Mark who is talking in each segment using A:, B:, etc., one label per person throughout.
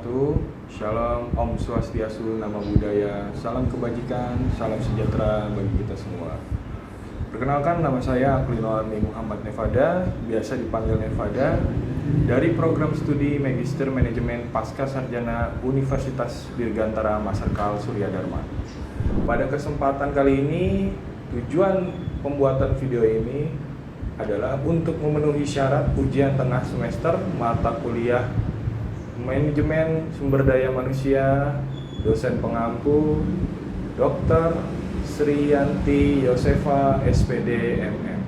A: wabarakatuh. Shalom, Om Swastiastu, Namo Buddhaya, salam kebajikan, salam sejahtera bagi kita semua. Perkenalkan, nama saya Aklino Arni Muhammad Nevada, biasa dipanggil Nevada, dari program studi Magister Manajemen Pasca Sarjana Universitas Dirgantara Masarkal Surya Dharma. Pada kesempatan kali ini, tujuan pembuatan video ini adalah untuk memenuhi syarat ujian tengah semester mata kuliah Manajemen Sumber Daya Manusia, dosen pengampu, Dr. Sri Yanti Yosefa, SPD, MM.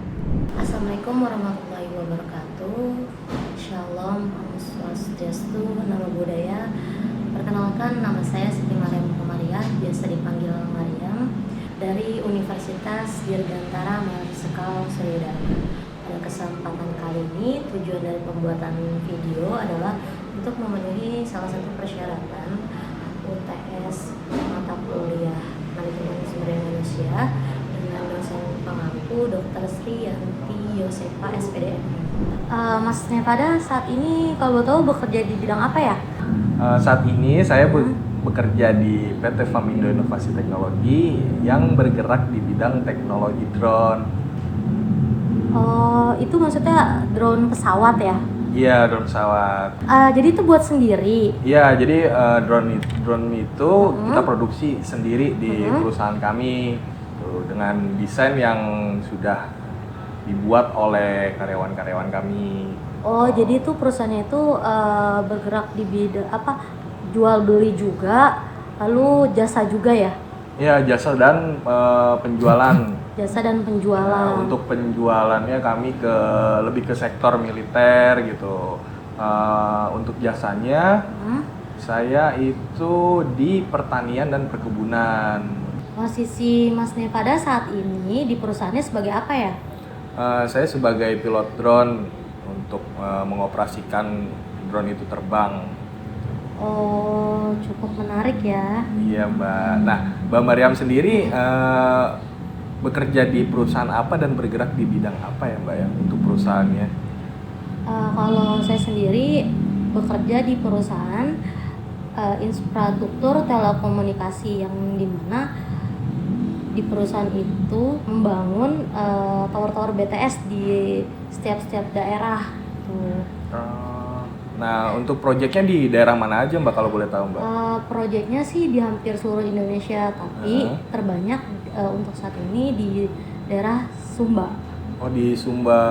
B: Assalamualaikum warahmatullahi wabarakatuh. Shalom, Om Swastiastu, Namo Buddhaya. Perkenalkan, nama saya Siti Mariam Komariah, biasa dipanggil Mariam, dari Universitas Dirgantara Masarkal Surya Dharma. Pada kesempatan kali ini, tujuan dari pembuatan video adalah untuk memenuhi salah satu persyaratan UTS mata kuliah Manajemen Sumber Daya Manusia dengan dosen pengampu Dr. Sri Yanti Yosefa, SPD. Mas Nevada saat ini kalau boleh tahu bekerja di bidang apa ya?
A: Saat ini saya bekerja di PT Famindo Inovasi Teknologi yang bergerak di bidang teknologi drone.
B: Oh, itu maksudnya drone pesawat ya?
A: Iya, drone pesawat.
B: Jadi itu buat sendiri?
A: Iya, jadi drone itu kita produksi sendiri di perusahaan kami tuh, dengan desain yang sudah dibuat oleh karyawan-karyawan kami.
B: Oh, jadi itu perusahaannya itu bergerak di bidang apa? Jual beli juga, lalu jasa juga ya?
A: Iya, jasa dan penjualan.
B: Jasa dan penjualan.
A: Nah, untuk penjualannya kami lebih ke sektor militer gitu. Untuk jasanya saya itu di pertanian dan perkebunan.
B: Posisi Mas Nevada saat ini di perusahaannya sebagai apa ya?
A: Saya sebagai pilot drone untuk mengoperasikan drone itu terbang.
B: Oh, cukup menarik ya.
A: Iya, Mbak. Nah, Mbak Mariam sendiri bekerja di perusahaan apa dan bergerak di bidang apa ya, Mbak ya, untuk perusahaannya?
B: Kalau saya sendiri bekerja di perusahaan infrastruktur telekomunikasi yang dimana di perusahaan itu membangun tower-tower BTS di setiap daerah tuh.
A: Nah, untuk proyeknya di daerah mana aja, Mbak, kalau boleh tahu, Mbak?
B: Proyeknya sih di hampir seluruh Indonesia, tapi terbanyak untuk saat ini di daerah Sumba.
A: Oh, di Sumba.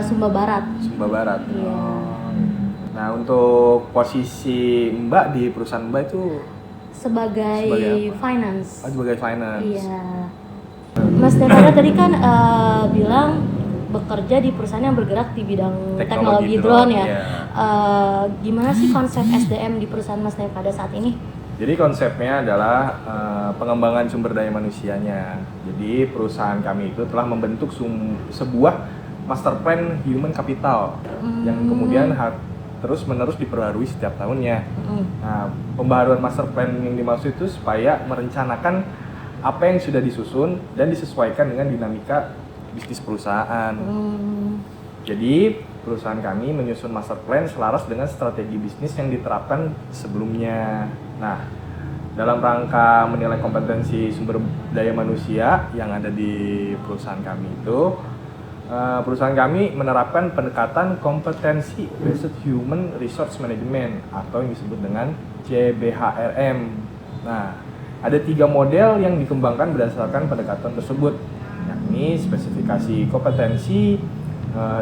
B: Sumba Barat.
A: Sumba Barat.
B: Iya.
A: Nah, untuk posisi Mbak di perusahaan Mbak itu
B: sebagai finance.
A: Sebagai finance.
B: Iya. Mas Nevada tadi kan bilang bekerja di perusahaan yang bergerak di bidang teknologi drone ya. Yeah. Gimana sih konsep SDM di perusahaan Mas Nevada saat ini?
A: Jadi konsepnya adalah pengembangan sumber daya manusianya. Jadi perusahaan kami itu telah membentuk sebuah master plan human capital yang kemudian terus menerus diperbarui setiap tahunnya. Nah, pembaharuan master plan yang dimaksud itu supaya merencanakan apa yang sudah disusun dan disesuaikan dengan dinamika bisnis perusahaan. Jadi perusahaan kami menyusun master plan selaras dengan strategi bisnis yang diterapkan sebelumnya. Nah, dalam rangka menilai kompetensi sumber daya manusia yang ada di perusahaan kami itu, perusahaan kami menerapkan pendekatan kompetensi based human resource management atau yang disebut dengan CBHRM. Nah, ada 3 model yang dikembangkan berdasarkan pendekatan tersebut, yakni spesifikasi kompetensi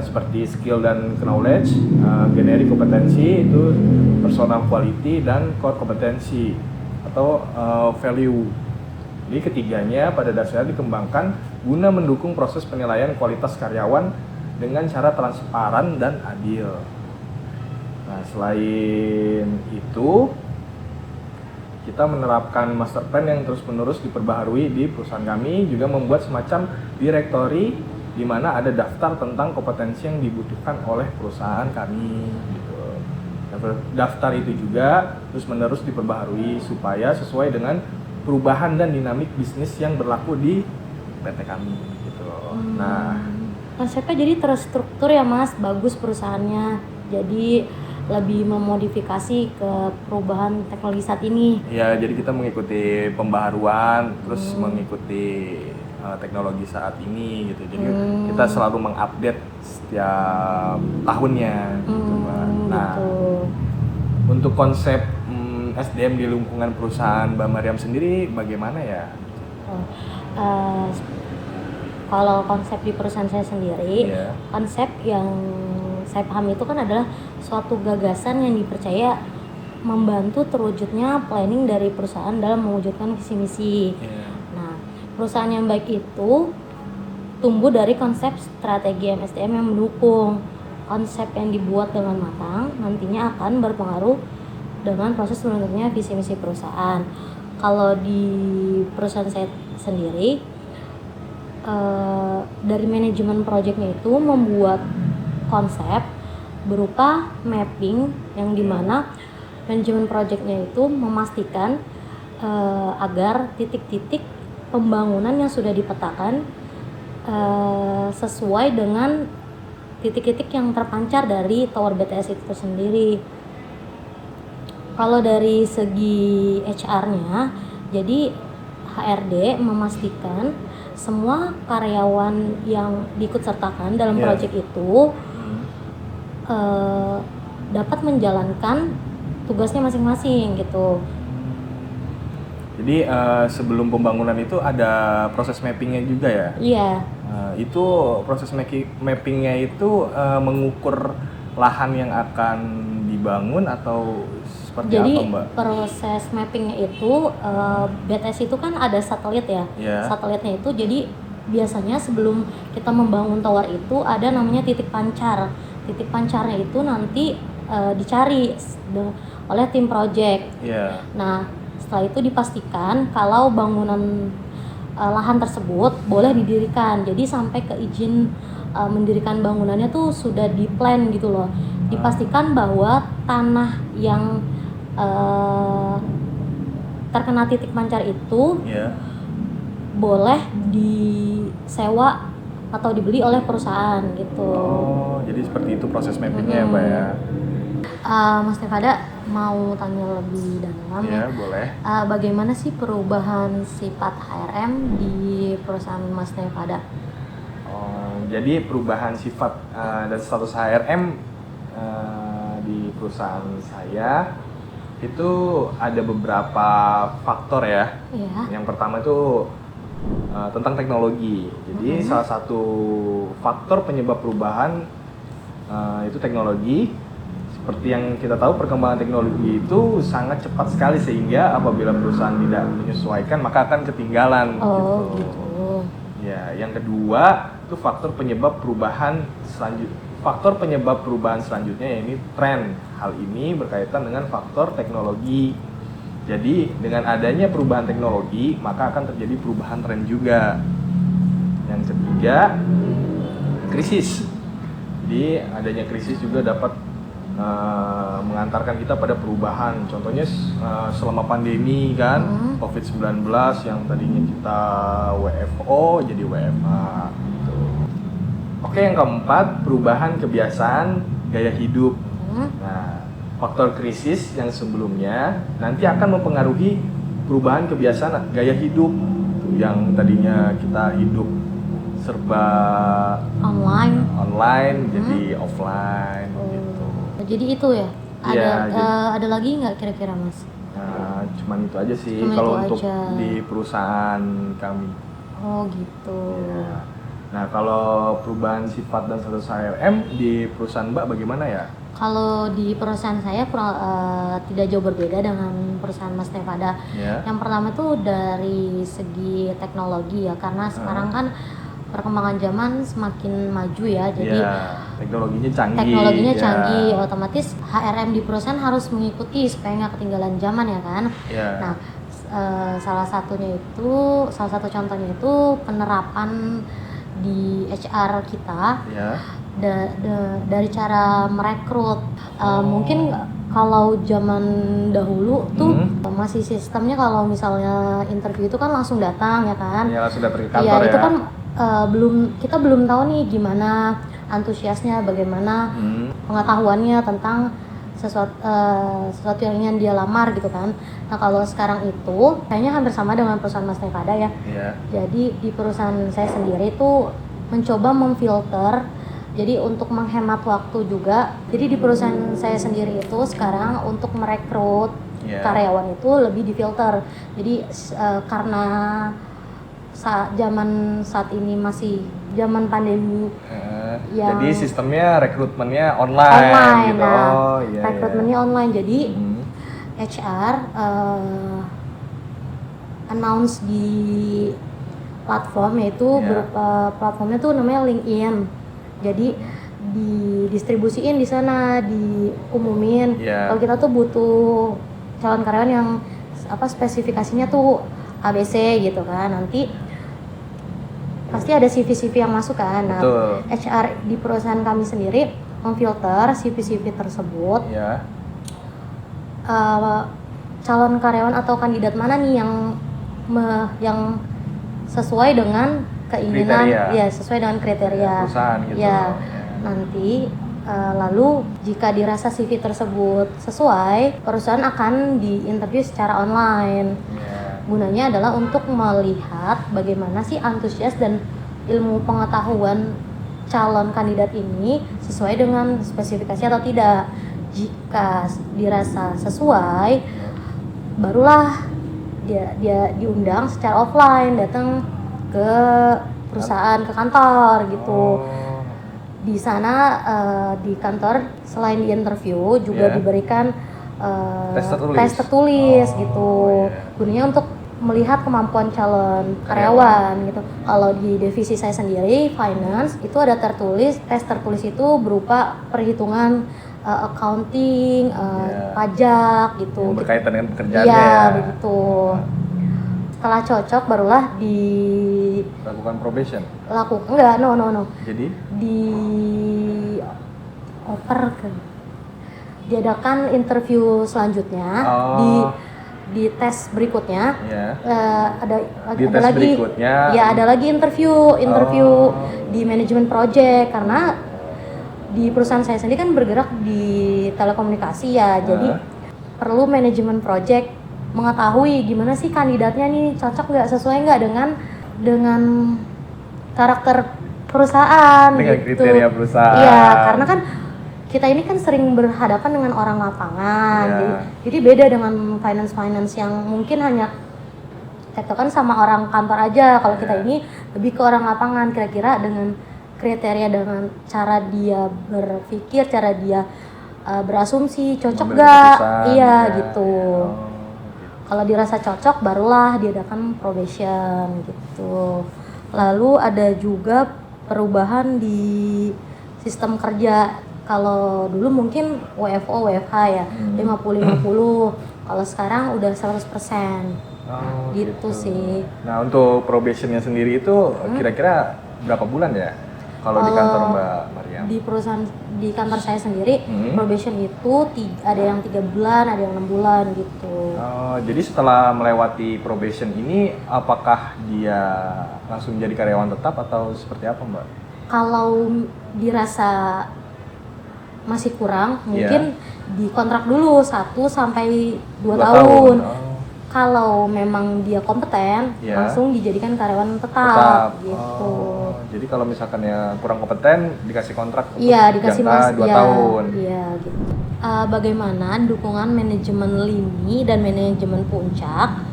A: seperti skill dan knowledge, generic kompetensi itu personal quality, dan core kompetensi atau value. Jadi ketiganya pada dasarnya dikembangkan guna mendukung proses penilaian kualitas karyawan dengan cara transparan dan adil. Nah, selain itu kita menerapkan master plan yang terus-menerus diperbaharui di perusahaan kami, juga membuat semacam directory di mana ada daftar tentang kompetensi yang dibutuhkan oleh perusahaan kami gitu. Daftar itu juga terus-menerus diperbaharui supaya sesuai dengan perubahan dan dinamik bisnis yang berlaku di PT kami gitu. Nah,
B: konsepnya jadi terstruktur ya Mas, bagus perusahaannya. Jadi lebih memodifikasi ke perubahan teknologi saat ini.
A: Ya, jadi kita mengikuti pembaharuan, terus mengikuti teknologi saat ini gitu. Jadi kita selalu mengupdate setiap tahunnya gitu, Mbak. Nah,
B: Gitu.
A: untuk konsep SDM di lingkungan perusahaan Mbak Mariam sendiri bagaimana ya?
B: Oh, eh, kalau konsep di perusahaan saya sendiri,
A: Iya.
B: konsep yang saya pahami itu kan adalah suatu gagasan yang dipercaya membantu terwujudnya planning dari perusahaan dalam mewujudkan visi misi.
A: Iya.
B: Nah, perusahaan yang baik itu tumbuh dari konsep strategi MSDM yang mendukung. Konsep yang dibuat dengan matang nantinya akan berpengaruh dengan proses terbentuknya visi misi perusahaan. Kalau di perusahaan saya sendiri, dari manajemen proyeknya itu membuat konsep berupa mapping yang dimana manajemen proyeknya itu memastikan agar titik-titik pembangunan yang sudah dipetakan sesuai dengan titik-titik yang terpancar dari tower BTS itu sendiri. Kalau dari segi HR-nya, jadi HRD memastikan semua karyawan yang diikut sertakan dalam proyek itu dapat menjalankan tugasnya masing-masing gitu.
A: Jadi sebelum pembangunan itu ada proses mappingnya juga ya?
B: Iya.
A: Itu proses mappingnya itu mengukur lahan yang akan dibangun atau seperti
B: Jadi
A: apa, Mbak?
B: proses mappingnya itu BTS itu kan ada satelit ya.
A: Iya.
B: Satelitnya itu jadi biasanya sebelum kita membangun tower itu ada namanya titik pancar. Titik pancarnya itu nanti dicari oleh tim project.
A: Iya.
B: Nah, setelah itu dipastikan kalau bangunan lahan tersebut boleh didirikan. Jadi sampai ke izin mendirikan bangunannya tuh sudah di-plan gitu loh. Dipastikan bahwa tanah yang terkena titik pancar itu
A: Iya.
B: boleh disewa atau dibeli oleh perusahaan gitu.
A: Oh, jadi seperti itu proses mappingnya ya, Mbak ya?
B: Mas Nevada mau tanya lebih dalam
A: Iya, boleh.
B: bagaimana sih perubahan sifat HRM di perusahaan Mas Nevada?
A: Jadi perubahan sifat dan status HRM di perusahaan saya itu ada beberapa faktor ya.
B: Iya.
A: Yang pertama itu tentang teknologi. Jadi salah satu faktor penyebab perubahan itu teknologi. Seperti yang kita tahu, perkembangan teknologi itu sangat cepat sekali sehingga apabila perusahaan tidak menyesuaikan maka akan ketinggalan.
B: Oh, gitu.
A: Ya, yang kedua itu faktor penyebab perubahan selanjutnya yaitu tren. Hal ini berkaitan dengan faktor teknologi. Jadi dengan adanya perubahan teknologi maka akan terjadi perubahan tren juga. Yang ketiga, krisis. Jadi adanya krisis juga dapat mengantarkan kita pada perubahan. Contohnya selama pandemi kan, COVID-19 yang tadinya kita WFO jadi WFH gitu. Oke, yang keempat, perubahan kebiasaan gaya hidup. Nah, faktor krisis yang sebelumnya nanti akan mempengaruhi perubahan kebiasaan gaya hidup yang tadinya kita hidup serba online jadi offline gitu.
B: Jadi itu ya? Ada lagi nggak kira-kira Mas?
A: Nah, cuman itu aja sih
B: Cuma
A: kalau
B: itu
A: untuk
B: aja.
A: di perusahaan kami.
B: Oh gitu.
A: Ya. Nah, kalau perubahan sifat dan status HRM di perusahaan Mbak bagaimana ya?
B: Kalau di perusahaan saya tidak jauh berbeda dengan perusahaan Mas Nevada.
A: Ya.
B: Yang pertama tuh dari segi teknologi ya, karena sekarang kan perkembangan zaman semakin maju ya, jadi
A: teknologinya canggih.
B: otomatis HRM di perusahaan harus mengikuti supaya nggak ketinggalan zaman ya kan. Nah, salah satu contohnya itu penerapan di HR kita. Dari cara merekrut. Mungkin kalau zaman dahulu tuh masih sistemnya kalau misalnya interview itu kan langsung datang ya kan.
A: Iya, langsung datang ke kantor ya.
B: Itu kan kita belum tahu nih gimana antusiasnya, bagaimana pengetahuannya tentang sesuatu yang ingin dia lamar gitu kan. Nah kalau sekarang itu kayaknya hampir sama dengan perusahaan Mas Nevada ya.
A: Iya.
B: Jadi di perusahaan saya sendiri itu mencoba memfilter, jadi untuk menghemat waktu juga. Jadi di perusahaan saya sendiri itu sekarang untuk merekrut karyawan itu lebih difilter. Jadi karena zaman saat ini masih zaman pandemi.
A: Jadi sistemnya rekrutmennya online gitu.
B: Nah, rekrutmennya online. Jadi HR announce di platform, yaitu platformnya tuh namanya LinkedIn. Jadi didistribusiin di sana, diumumin kalau kita tuh butuh calon karyawan yang spesifikasinya tuh ABC gitu kan. Nanti pasti ada CV-CV yang masuk kan. Nah, HR di perusahaan kami sendiri memfilter CV-CV tersebut. Calon karyawan atau kandidat mana nih yang sesuai dengan keinginan, sesuai dengan kriteria
A: perusahaan gitu.
B: Nanti lalu jika dirasa CV tersebut sesuai, perusahaan akan diinterview secara online. Gunanya adalah untuk melihat bagaimana sih antusias dan ilmu pengetahuan calon kandidat ini sesuai dengan spesifikasi atau tidak. Jika dirasa sesuai, barulah dia diundang secara offline, datang ke perusahaan, ke kantor gitu. Di sana di kantor selain di interview juga diberikan tes tertulis gitu. Gunanya untuk melihat kemampuan calon karyawan gitu. Kalau di divisi saya sendiri finance itu ada tes tertulis itu berupa perhitungan accounting, pajak gitu.
A: Yang berkaitan dengan pekerjaannya
B: begitu. Setelah cocok barulah
A: lakukan probation.
B: No.
A: Jadi
B: diadakan interview selanjutnya di tes berikutnya. Ada lagi interview di manajemen project, karena di perusahaan saya sendiri kan bergerak di telekomunikasi ya. Jadi perlu manajemen project mengetahui gimana sih kandidatnya nih, cocok nggak, sesuai nggak dengan karakter perusahaan,
A: dengan
B: gitu.
A: Kriteria perusahaan.
B: Iya, karena kan kita ini kan sering berhadapan dengan orang lapangan, jadi beda dengan finance yang mungkin hanya tektokan sama orang kantor aja. Kalau kita ini lebih ke orang lapangan, kira-kira dengan kriteria, dengan cara dia berpikir, cara dia berasumsi, cocok nggak? Gitu. Kalau dirasa cocok, barulah diadakan probation gitu. Lalu ada juga perubahan di sistem kerja. Kalau dulu mungkin WFO, WFH ya, 50-50. Kalau sekarang udah 100%. Gitu sih.
A: Nah, untuk probationnya sendiri itu kira-kira berapa bulan ya? Kalau di kantor Mbak Mariam?
B: Di kantor saya sendiri, probation itu ada yang 3 bulan, ada yang 6 bulan gitu.
A: Jadi setelah melewati probation ini, apakah dia langsung jadi karyawan tetap atau seperti apa, Mbak?
B: Kalau dirasa masih kurang, mungkin dikontrak dulu 1 sampai 2 tahun. Kalau memang dia kompeten, langsung dijadikan karyawan tetap. Gitu.
A: Jadi kalau misalkan ya kurang kompeten, dikasih kontrak untuk
B: dikasih
A: jangka 2 tahun.
B: Iya, gitu. Bagaimana dukungan manajemen LIMI dan manajemen Puncak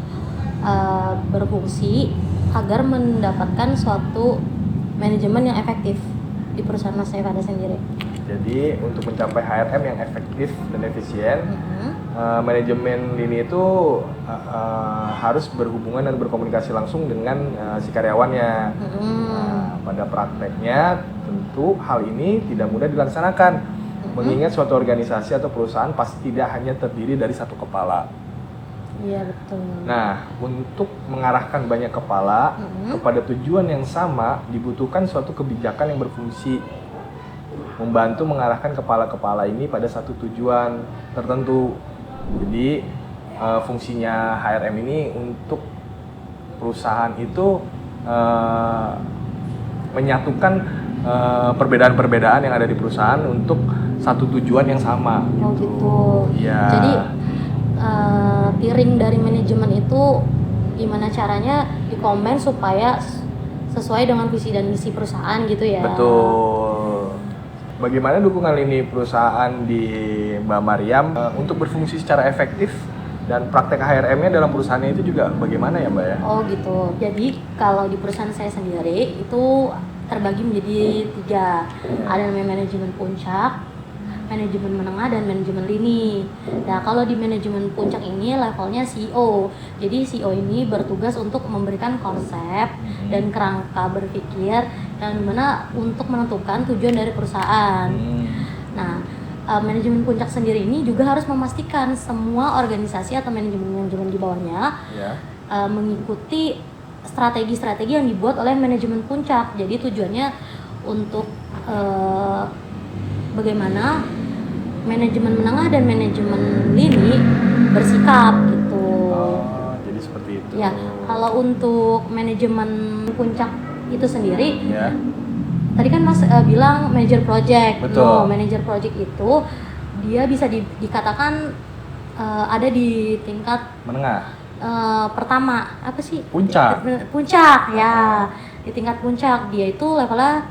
B: berfungsi agar mendapatkan suatu manajemen yang efektif di perusahaan Mas Nevada sendiri?
A: Jadi untuk mencapai HRM yang efektif dan efisien, manajemen lini itu harus berhubungan dan berkomunikasi langsung dengan si karyawannya. Pada prakteknya tentu hal ini tidak mudah dilaksanakan, mengingat suatu organisasi atau perusahaan pasti tidak hanya terdiri dari satu kepala.
B: Iya, betul.
A: Nah, untuk mengarahkan banyak kepala kepada tujuan yang sama, dibutuhkan suatu kebijakan yang berfungsi membantu mengarahkan kepala-kepala ini pada satu tujuan tertentu. Jadi fungsinya HRM ini untuk perusahaan itu menyatukan perbedaan-perbedaan yang ada di perusahaan untuk satu tujuan yang sama.
B: Oh gitu.
A: Iya.
B: Jadi tiring dari manajemen itu gimana caranya dikomen supaya sesuai dengan visi dan misi perusahaan gitu ya.
A: Betul. Bagaimana dukungan lini perusahaan di Mbak Mariam untuk berfungsi secara efektif dan praktek HRM-nya dalam perusahaannya itu juga bagaimana ya Mbak ya?
B: Oh gitu. Jadi kalau di perusahaan saya sendiri itu terbagi menjadi 3. Ada namanya manajemen puncak, manajemen menengah, dan manajemen lini. Nah kalau di manajemen puncak ini levelnya CEO. Jadi CEO ini bertugas untuk memberikan konsep dan kerangka berpikir yang dimana untuk menentukan tujuan dari perusahaan. Nah manajemen puncak sendiri ini juga harus memastikan semua organisasi atau manajemen di bawahnya mengikuti strategi-strategi yang dibuat oleh manajemen puncak. Jadi tujuannya untuk bagaimana manajemen menengah dan manajemen lini bersikap gitu.
A: Oh, jadi seperti itu.
B: Ya, kalau untuk manajemen puncak itu sendiri, tadi kan Mas bilang manager project.
A: Betul.
B: No, manager project itu dia bisa dikatakan ada di tingkat
A: menengah.
B: Pertama apa sih?
A: Puncak
B: ya. Di tingkat puncak dia itu levelnya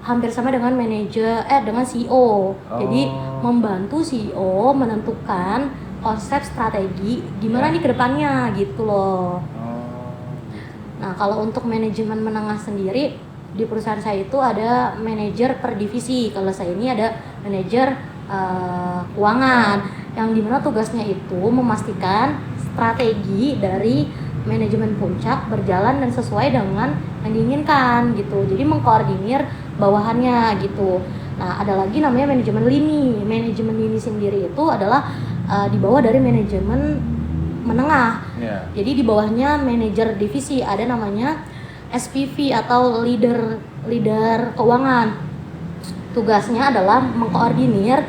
B: hampir sama dengan dengan CEO. Jadi membantu CEO menentukan konsep strategi gimana nih ke depannya gitu loh. Nah, kalau untuk manajemen menengah sendiri di perusahaan saya itu ada manajer per divisi. Kalau saya ini ada manajer keuangan yang dimana tugasnya itu memastikan strategi dari manajemen puncak berjalan dan sesuai dengan yang diinginkan gitu. Jadi mengkoordinir bawahannya gitu. Nah, ada lagi namanya manajemen lini. Manajemen lini sendiri itu adalah di bawah dari manajemen menengah. Jadi di bawahnya manajer divisi ada namanya SPV atau leader keuangan. Tugasnya adalah mengkoordinir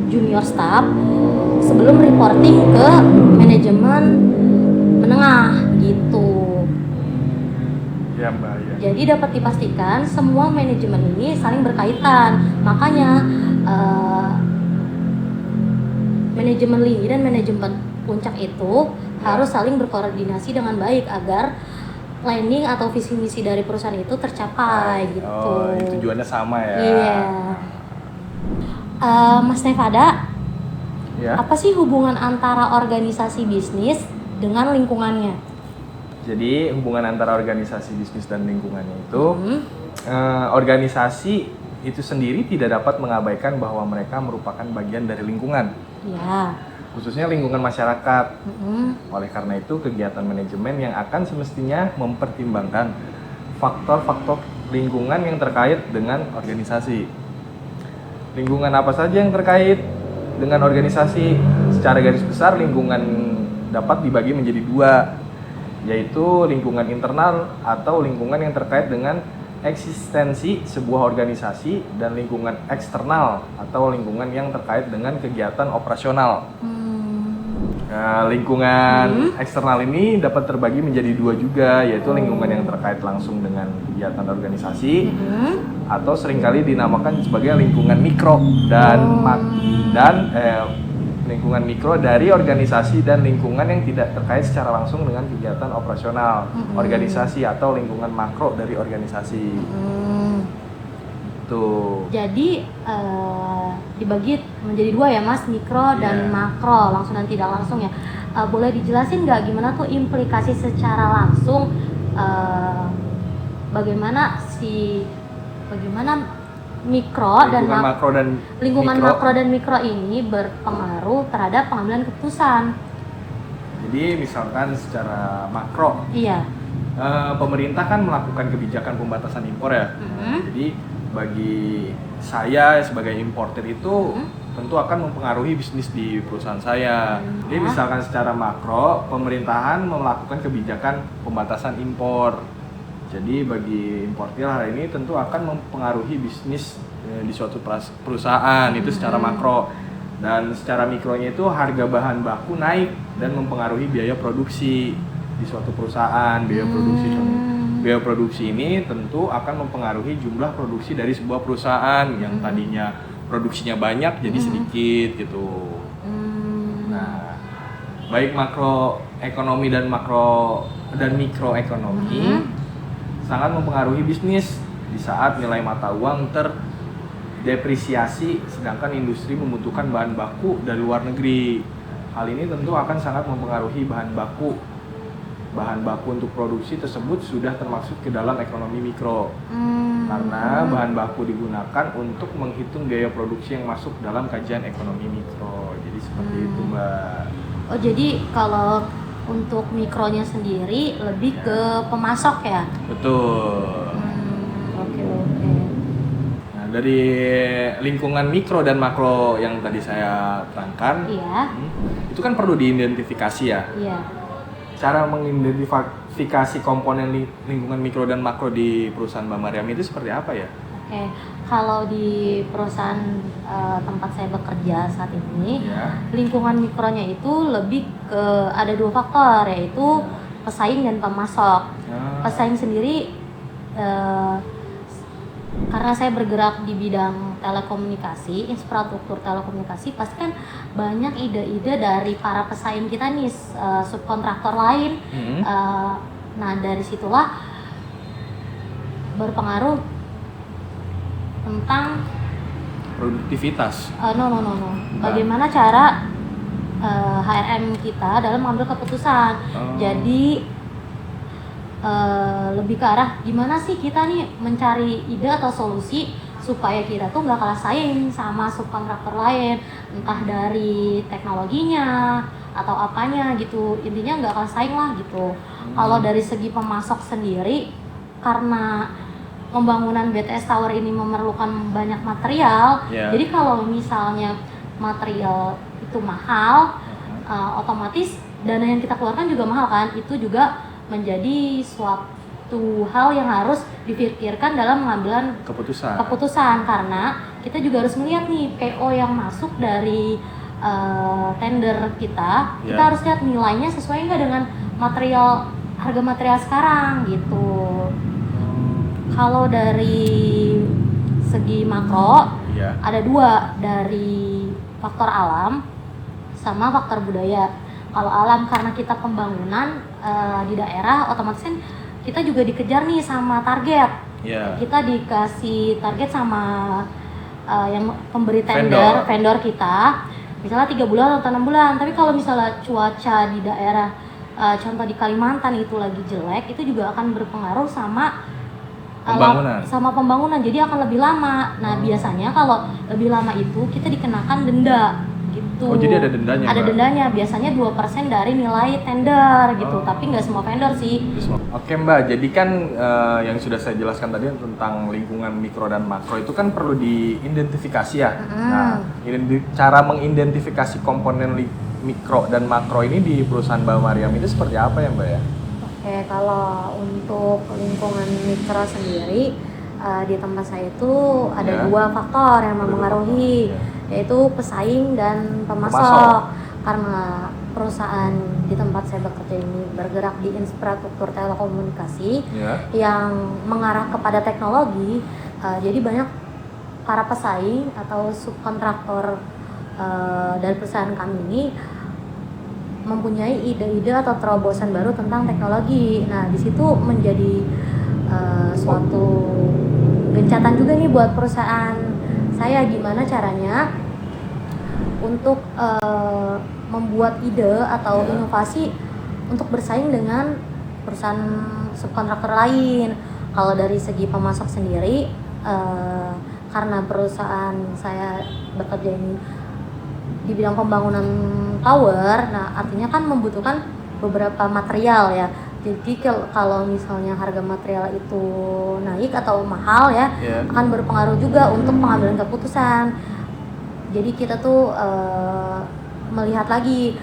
B: junior staff sebelum reporting ke manajemen menengah gitu.
A: Ya Mbak ya.
B: Jadi dapat dipastikan semua manajemen ini saling berkaitan. Makanya manajemen lini dan manajemen puncak itu harus saling berkoordinasi dengan baik agar planning atau visi misi dari perusahaan itu tercapai gitu.
A: Oh, tujuannya sama ya.
B: Iya. Mas Nevada, apa sih hubungan antara organisasi bisnis dengan lingkungannya?
A: Jadi hubungan antara organisasi bisnis dan lingkungannya itu, organisasi itu sendiri tidak dapat mengabaikan bahwa mereka merupakan bagian dari lingkungan.
B: Ya.
A: Khususnya lingkungan masyarakat. Oleh karena itu kegiatan manajemen yang akan semestinya mempertimbangkan faktor-faktor lingkungan yang terkait dengan organisasi. Lingkungan apa saja yang terkait dengan organisasi? Secara garis besar lingkungan dapat dibagi menjadi 2, yaitu lingkungan internal atau lingkungan yang terkait dengan eksistensi sebuah organisasi, dan lingkungan eksternal atau lingkungan yang terkait dengan kegiatan operasional. Nah, lingkungan eksternal ini dapat terbagi menjadi 2 juga, yaitu lingkungan yang terkait langsung dengan kegiatan organisasi atau seringkali dinamakan sebagai lingkungan mikro dan lingkungan mikro dari organisasi, dan lingkungan yang tidak terkait secara langsung dengan kegiatan operasional organisasi atau lingkungan makro dari organisasi. Tuh.
B: Jadi dibagi menjadi 2 ya Mas, mikro dan makro, langsung dan tidak langsung ya. Boleh dijelasin nggak gimana tuh implikasi secara langsung, bagaimana mikro
A: lingkungan
B: makro dan mikro ini berpengaruh terhadap pengambilan keputusan.
A: Jadi misalkan secara makro, pemerintah kan melakukan kebijakan pembatasan impor ya. Jadi bagi saya sebagai importer itu tentu akan mempengaruhi bisnis di perusahaan saya. Jadi misalkan secara makro, pemerintahan melakukan kebijakan pembatasan impor. Jadi bagi importer hari ini tentu akan mempengaruhi bisnis di suatu perusahaan, itu secara makro. Dan secara mikronya itu harga bahan baku naik dan mempengaruhi biaya produksi di suatu perusahaan. Biaya produksi ini tentu akan mempengaruhi jumlah produksi dari sebuah perusahaan yang tadinya produksinya banyak jadi sedikit gitu. Nah, baik makroekonomi dan mikroekonomi sangat mempengaruhi bisnis di saat nilai mata uang terdepresiasi, sedangkan industri membutuhkan bahan baku dari luar negeri. Hal ini tentu akan sangat mempengaruhi bahan baku. Bahan baku untuk produksi tersebut sudah termasuk ke dalam ekonomi mikro. Karena bahan baku digunakan untuk menghitung biaya produksi yang masuk dalam kajian ekonomi mikro. Jadi seperti itu, Mbak.
B: Oh, jadi kalau untuk mikronya sendiri lebih ke pemasok ya?
A: Betul.
B: Oke.
A: Nah, dari lingkungan mikro dan makro yang tadi saya terangkan,
B: Iya.
A: itu kan perlu diidentifikasi ya.
B: Iya.
A: Cara mengidentifikasi komponen lingkungan mikro dan makro di perusahaan Mbak Mariam itu seperti apa ya?
B: Oke, kalau di perusahaan tempat saya bekerja saat ini,
A: Ya.
B: lingkungan mikronya itu lebih ke ada 2 faktor, yaitu pesaing dan pemasok. Pesaing sendiri karena saya bergerak di bidang telekomunikasi, infrastruktur telekomunikasi, pasti kan banyak ide-ide dari para pesaing kita nih, subkontraktor lain. Nah, dari situlah berpengaruh tentang
A: Produktivitas.
B: no. Bagaimana cara HRM kita dalam mengambil keputusan. Jadi lebih ke arah gimana sih kita nih mencari ide atau solusi supaya kita tuh nggak kalah saing sama subkontraktor lain, entah dari teknologinya atau apanya gitu, intinya nggak kalah saing lah gitu. Kalau dari segi pemasok sendiri, karena pembangunan BTS Tower ini memerlukan banyak material, jadi kalau misalnya material itu mahal, otomatis dana yang kita keluarkan juga mahal kan, itu juga menjadi suatu hal yang harus dipikirkan dalam mengambil keputusan, karena kita juga harus melihat nih PO yang masuk dari tender kita harus lihat nilainya sesuai nggak dengan harga material sekarang gitu. Kalau dari segi makro ada 2, dari faktor alam sama faktor budaya. Kalau alam karena kita pembangunan di daerah, otomatis kan kita juga dikejar nih sama target. Kita dikasih target sama yang pemberi tender, vendor kita, misalnya 3 bulan atau 6 bulan. Tapi kalau misalnya cuaca di daerah, contoh di Kalimantan itu lagi jelek, itu juga akan berpengaruh sama pembangunan, jadi akan lebih lama. Nah, biasanya kalau lebih lama itu kita dikenakan denda gitu.
A: Oh, jadi ada dendanya?
B: Ada dendanya, biasanya 2% dari nilai tender gitu, tapi nggak semua vendor sih.
A: Oke Mbak, jadi kan yang sudah saya jelaskan tadi tentang lingkungan mikro dan makro itu kan perlu diidentifikasi ya. Nah, cara mengidentifikasi komponen mikro dan makro ini di perusahaan Mbak Mariam itu seperti apa ya Mbak ya?
B: Oke, kalau untuk lingkungan mikro sendiri di tempat saya itu ada 2 faktor yang mempengaruhi, yaitu pesaing dan pemasok. Karena perusahaan di tempat saya bekerja ini bergerak di infrastruktur telekomunikasi yang mengarah kepada teknologi, jadi banyak para pesaing atau subkontraktor dari perusahaan kami ini mempunyai ide-ide atau terobosan baru tentang teknologi. Nah, di situ menjadi suatu gencatan juga nih buat perusahaan saya, gimana caranya untuk membuat ide atau inovasi untuk bersaing dengan perusahaan subkontraktor lain. Kalau dari segi pemasok sendiri, karena perusahaan saya bekerja ini di bidang pembangunan tower, nah artinya kan membutuhkan beberapa material ya. Jadi kalau misalnya harga material itu naik atau mahal ya, akan berpengaruh juga untuk pengambilan keputusan. Jadi kita tuh melihat lagi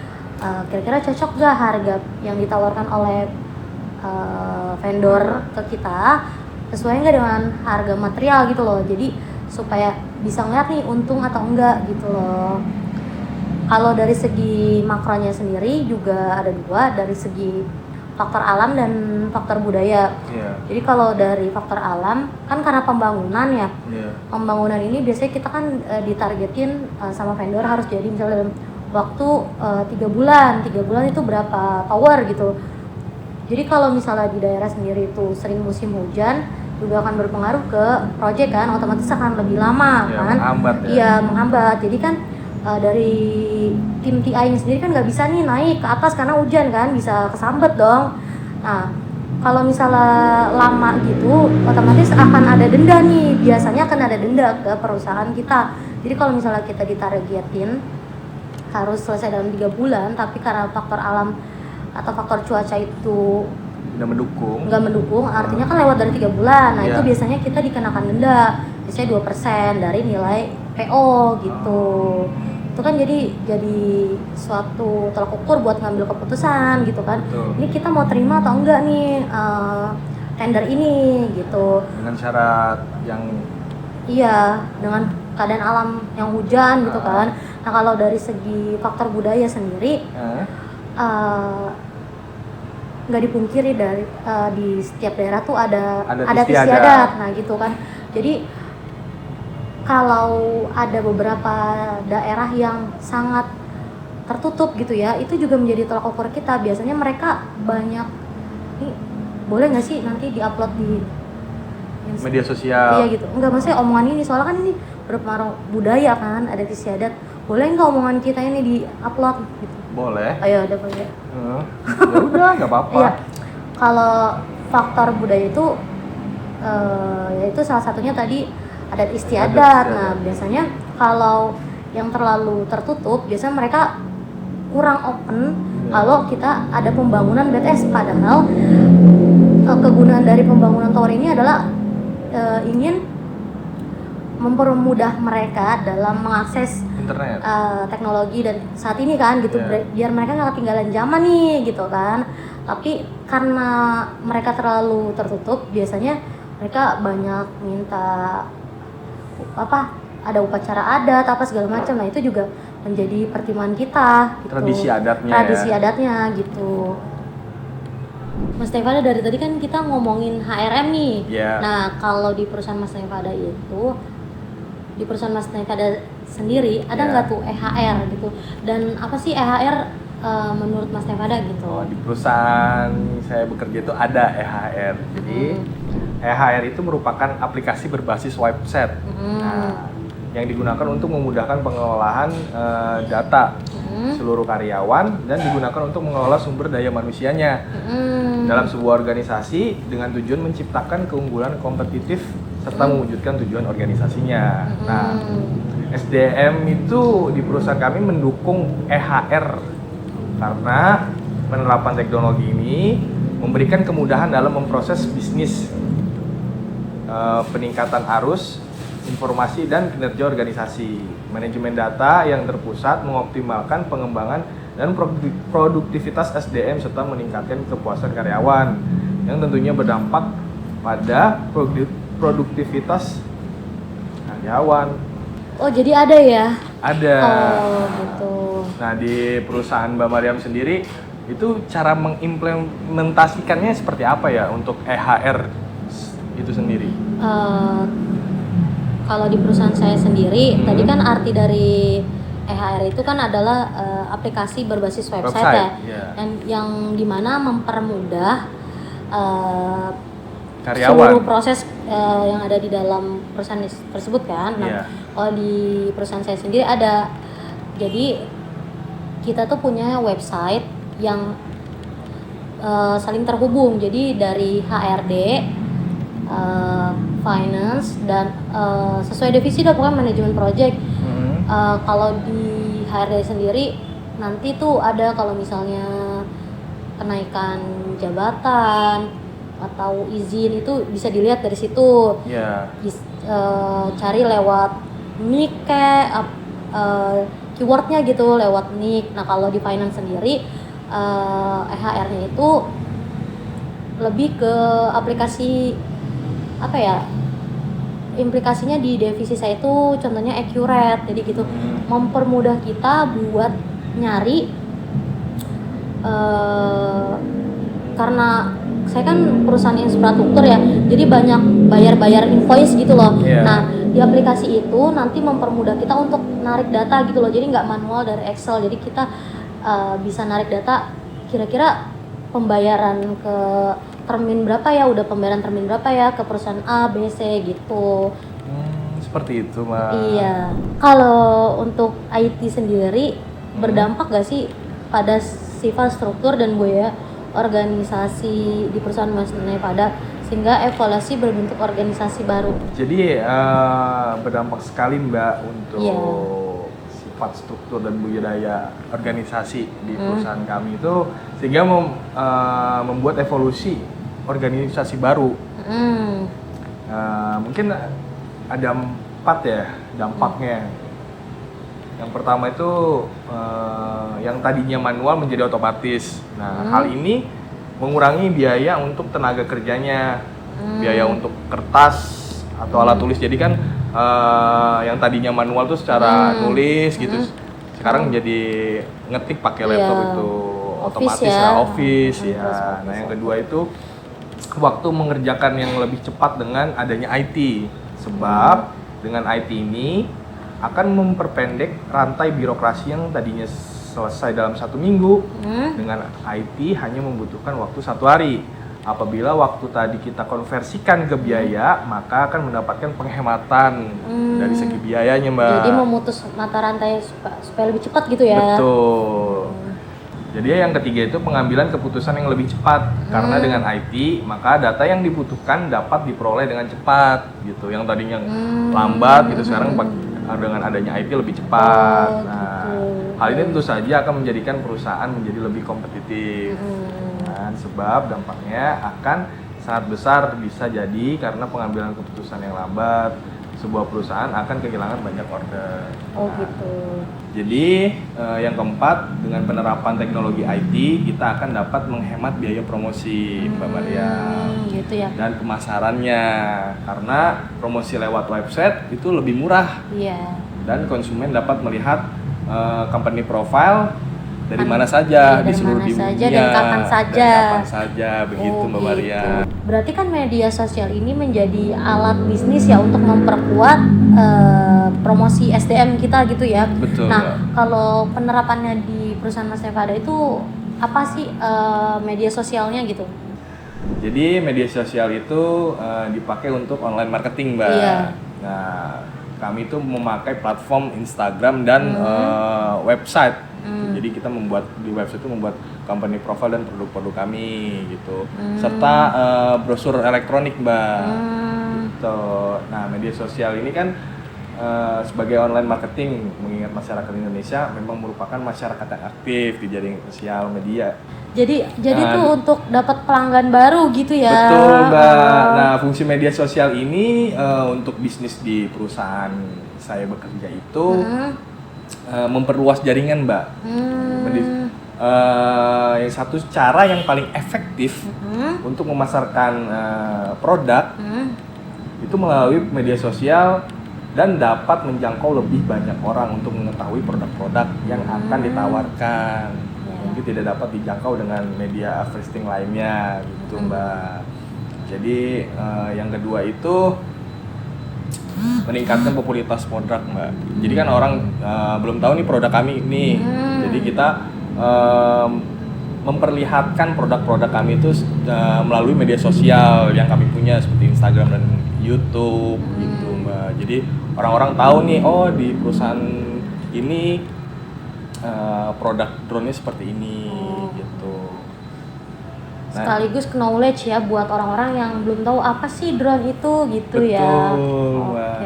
B: kira-kira cocok gak harga yang ditawarkan oleh vendor ke kita sesuai nggak dengan harga material gitu loh. Jadi supaya bisa ngeliat nih untung atau enggak gitu loh. Kalau dari segi makronya sendiri juga ada 2, dari segi faktor alam dan faktor budaya.
A: Iya.
B: Jadi kalau dari faktor alam kan karena pembangunan ya, pembangunan ini biasanya kita kan ditargetin sama vendor harus jadi misalnya dalam waktu 3 bulan itu berapa tower gitu. Jadi kalau misalnya di daerah sendiri itu sering musim hujan juga akan berpengaruh ke project kan, otomatis akan lebih lama
A: Ya,
B: kan.
A: menghambat ya.
B: Iya, menghambat. Jadi kan dari tim TI-nya sendiri kan nggak bisa nih naik ke atas karena hujan kan, bisa kesambet dong. Nah, kalau misalnya lama gitu, otomatis akan ada denda nih. Biasanya akan ada denda ke perusahaan kita. Jadi kalau misalnya kita ditargetin harus selesai dalam 3 bulan, tapi karena faktor alam atau faktor cuaca itu nggak mendukung, artinya kan lewat dari 3 bulan. Nah, itu biasanya kita dikenakan denda, biasanya 2% dari nilai PO gitu. Itu kan jadi suatu tolak ukur buat ngambil keputusan gitu kan.
A: Betul.
B: Ini kita mau terima atau enggak nih tender ini gitu.
A: Dengan syarat yang
B: Iya, dengan keadaan alam yang hujan gitu kan. Nah, kalau dari segi faktor budaya sendiri nggak dipungkiri dari di setiap daerah tuh ada istiadat. Nah gitu kan, jadi kalau ada beberapa daerah yang sangat tertutup gitu ya, itu juga menjadi tolak ukur kita. Biasanya mereka banyak nih, boleh nggak sih nanti diupload di
A: media sosial?
B: Iya gitu, nggak, maksudnya omongan ini soalnya kan ini berpengaruh budaya kan, ada istiadat, boleh nggak omongan kita ini diupload gitu?
A: Boleh.
B: Ayo udah boleh.
A: Ya udah, nggak apa-apa.
B: Iya. Kalau faktor budaya itu yaitu salah satunya tadi adat istiadat. Nah, biasanya kalau yang terlalu tertutup, biasanya mereka kurang open kalau kita ada pembangunan BTS, padahal kegunaan dari pembangunan tower ini adalah ingin mempermudah mereka dalam mengakses
A: internet,
B: teknologi dan saat ini kan gitu, biar mereka nggak ketinggalan zaman nih gitu kan. Tapi karena mereka terlalu tertutup, biasanya mereka banyak minta ada upacara adat apa segala macam. Nah, itu juga menjadi pertimbangan kita gitu. Tradisi adatnya gitu. Mas Tevada, dari tadi kan kita ngomongin HRM nih. Nah, kalau di perusahaan Mas Tevada itu, di perusahaan Mas Tevada sendiri ada nggak tuh EHR gitu, dan apa sih EHR menurut Mas Tevada gitu?
A: Di perusahaan saya bekerja itu ada EHR. Jadi EHR itu merupakan aplikasi berbasis website yang digunakan untuk memudahkan pengelolaan data seluruh karyawan dan digunakan untuk mengelola sumber daya manusianya dalam sebuah organisasi dengan tujuan menciptakan keunggulan kompetitif serta mewujudkan tujuan organisasinya. Nah, SDM itu di perusahaan kami mendukung EHR karena penerapan teknologi ini memberikan kemudahan dalam memproses bisnis, peningkatan arus informasi dan kinerja organisasi, manajemen data yang terpusat, mengoptimalkan pengembangan dan produktivitas SDM serta meningkatkan kepuasan karyawan yang tentunya berdampak pada produktivitas karyawan.
B: Oh, jadi ada ya?
A: Ada.
B: Oh, gitu.
A: Nah, di perusahaan Mbak Mariam sendiri itu cara mengimplementasikannya seperti apa ya untuk EHR itu sendiri?
B: Kalau di perusahaan saya sendiri, tadi kan arti dari EHR itu kan adalah aplikasi berbasis website ya, yang dimana mempermudah
A: karyawan,
B: seluruh proses yang ada di dalam perusahaan tersebut kan. Nah, kalau di perusahaan saya sendiri ada, jadi kita tuh punya website yang saling terhubung. Jadi dari HRD, finance dan sesuai divisi dah, pokoknya manajemen project. Kalau di HRD sendiri nanti tuh ada kalau misalnya kenaikan jabatan atau izin itu bisa dilihat dari situ. Cari lewat nick kayak keywordnya gitu, lewat nick. Nah, kalau di finance sendiri EHR-nya itu lebih ke aplikasi apa ya, implikasinya di divisi saya itu contohnya accurate, jadi gitu mempermudah kita buat nyari karena saya kan perusahaan infrastruktur ya, jadi banyak bayar invoice gitu loh.
A: Iya.
B: Nah, di aplikasi itu nanti mempermudah kita untuk narik data gitu loh, jadi nggak manual dari Excel, jadi kita bisa narik data kira-kira pembayaran ke termin berapa ya, udah pembayaran termin berapa ya ke perusahaan A, B, C gitu.
A: Seperti itu, Mbak.
B: Iya. Kalau untuk IT sendiri berdampak gak sih pada sifat struktur dan budaya organisasi di perusahaan Mas Nevada sehingga evaluasi berbentuk organisasi baru?
A: Jadi berdampak sekali, Mbak, untuk
B: Iya.
A: sifat struktur dan budaya organisasi di perusahaan kami itu, sehingga membuat evolusi organisasi baru. Mungkin ada 4 ya dampaknya. Yang pertama itu yang tadinya manual menjadi otomatis. Nah, hal ini mengurangi biaya untuk tenaga kerjanya, biaya untuk kertas atau alat tulis. Jadi kan yang tadinya manual tuh secara nulis gitu, sekarang jadi ngetik pakai laptop itu otomatis
B: ya.
A: lah, office ya.
B: Office.
A: Nah, yang kedua itu waktu mengerjakan yang lebih cepat dengan adanya IT. Sebab dengan IT ini akan memperpendek rantai birokrasi yang tadinya selesai dalam 1 minggu. Dengan IT hanya membutuhkan waktu 1 hari. Apabila waktu tadi kita konversikan ke biaya, maka akan mendapatkan penghematan dari segi biayanya, Mbak.
B: Jadi memutus mata rantai supaya lebih cepat gitu ya.
A: Betul. Jadi yang ketiga itu pengambilan keputusan yang lebih cepat. Karena dengan IT, maka data yang dibutuhkan dapat diperoleh dengan cepat gitu. Yang tadinya lambat gitu, sekarang dengan adanya IT lebih cepat. Nah, hal ini tentu saja akan menjadikan perusahaan menjadi lebih kompetitif. Sebab dampaknya akan sangat besar bisa jadi karena pengambilan keputusan yang lambat, sebuah perusahaan akan kehilangan banyak order.
B: Gitu.
A: Jadi yang keempat, dengan penerapan teknologi IT kita akan dapat menghemat biaya promosi, Mbak Maria.
B: Gitu ya.
A: Dan pemasarannya, karena promosi lewat website itu lebih murah.
B: Iya.
A: Dan konsumen dapat melihat company profile dari mana saja di seluruh dunia
B: dan kapan saja.
A: Begitu, Mbak Maria.
B: Berarti kan media sosial ini menjadi alat bisnis ya untuk memperkuat promosi SDM kita gitu ya.
A: Betul.
B: Nah, kalau penerapannya di perusahaan Mas Nevada itu apa sih media sosialnya gitu?
A: Jadi media sosial itu dipakai untuk online marketing, Mbak.
B: Iya.
A: Nah, kami itu memakai platform Instagram dan website. Jadi kita membuat di website itu membuat company profile dan produk-produk kami gitu. Serta brosur elektronik, Mbak. Gitu. Nah, media sosial ini kan sebagai online marketing, mengingat masyarakat Indonesia memang merupakan masyarakat yang aktif di jaring sosial media.
B: Jadi tuh untuk dapat pelanggan baru gitu ya.
A: Betul, Mbak. Nah, fungsi media sosial ini untuk bisnis di perusahaan saya bekerja itu memperluas jaringan, Mbak. Yang satu cara yang paling efektif untuk memasarkan produk itu melalui media sosial dan dapat menjangkau lebih banyak orang untuk mengetahui produk-produk yang akan ditawarkan. Mungkin tidak dapat dijangkau dengan media advertising lainnya gitu, Mbak. Jadi yang kedua itu meningkatkan popularitas produk, Mbak. Jadi kan orang belum tahu nih produk kami ini. Jadi kita memperlihatkan produk-produk kami itu melalui media sosial yang kami punya seperti Instagram dan YouTube gitu, Mbak. Jadi orang-orang tahu nih, oh di perusahaan ini produk drone-nya seperti ini gitu. Nah,
B: sekaligus knowledge ya buat orang-orang yang belum tahu apa sih drone itu gitu.
A: betul,
B: ya.
A: Mbak.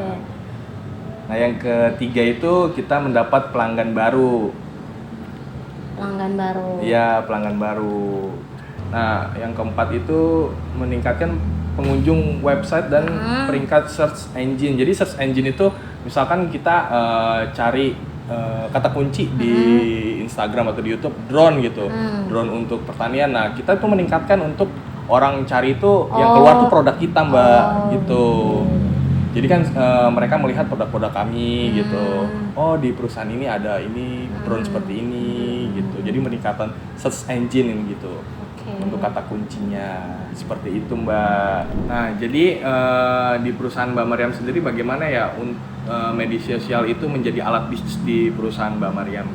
A: Nah, yang ketiga itu kita mendapat pelanggan baru. Iya, pelanggan baru. Nah, yang keempat itu meningkatkan pengunjung website dan peringkat search engine. Jadi search engine itu misalkan kita cari kata kunci di Instagram atau di YouTube drone gitu, drone untuk pertanian. Nah, kita tuh meningkatkan untuk orang cari itu yang keluar tuh produk kita, Mbak, gitu. Jadi kan mereka melihat produk-produk kami gitu. Oh, di perusahaan ini ada ini drone seperti ini gitu. Jadi meningkatkan search engine gitu. untuk kata kuncinya. Seperti itu Mbak. Nah jadi di perusahaan Mbak Mariam sendiri bagaimana ya media sosial itu menjadi alat bisnis di perusahaan Mbak Mariam?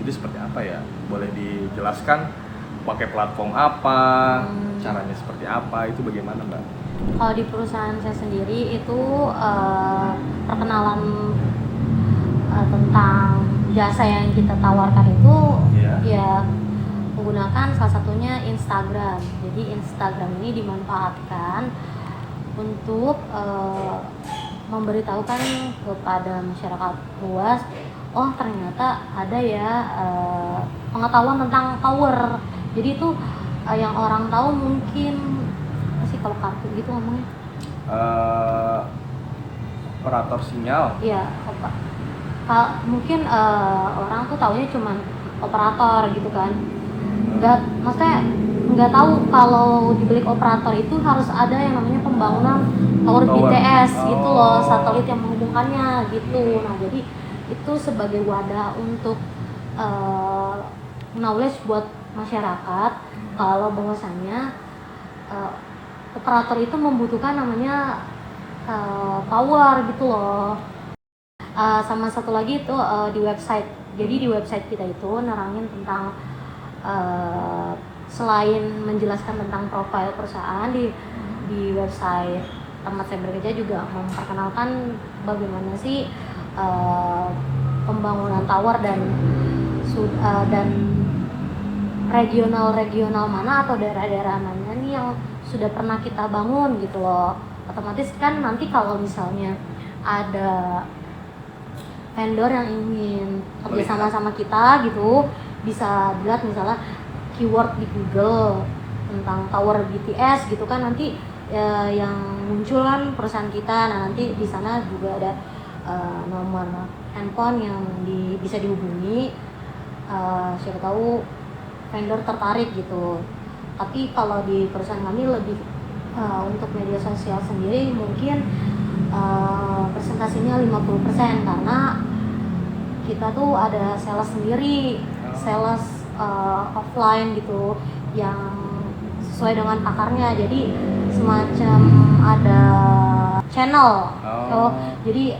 A: Itu seperti apa ya? Boleh dijelaskan pakai platform apa, caranya seperti apa, itu bagaimana Mbak?
B: Kalau di perusahaan saya sendiri itu perkenalan tentang jasa yang kita tawarkan itu ya menggunakan salah satunya Instagram. Jadi Instagram ini dimanfaatkan untuk memberitahukan kepada masyarakat luas, oh ternyata ada ya pengetahuan tentang tower. Jadi itu yang orang tahu mungkin sih kalau kartu gitu ngomongnya
A: operator sinyal.
B: Iya, mungkin orang tuh taunya cuman operator gitu kan. Maksudnya nggak tahu kalau di balik operator itu harus ada yang namanya pembangunan tower BTS gitu loh, satelit yang menghubungkannya gitu. Nah jadi itu sebagai wadah untuk knowledge buat masyarakat kalau bahwasannya operator itu membutuhkan namanya power gitu loh. Sama satu lagi itu di website. Jadi di website kita itu nerangin tentang selain menjelaskan tentang profil perusahaan di website tempat saya bekerja juga memperkenalkan bagaimana sih pembangunan tower dan regional mana atau daerah-daerah mana nih yang sudah pernah kita bangun gitu loh. Otomatis kan nanti kalau misalnya ada vendor yang ingin kerja sama kita gitu, bisa dilihat misalnya keyword di Google tentang tower BTS gitu kan, nanti yang muncul kan perusahaan kita. Nah nanti di sana juga ada nomor handphone yang bisa dihubungi, siapa tahu vendor tertarik gitu. Tapi kalau di perusahaan kami lebih untuk media sosial sendiri mungkin presentasinya 50% karena kita tuh ada sales sendiri, sales offline gitu yang sesuai dengan pakarnya. Jadi semacam ada channel. Jadi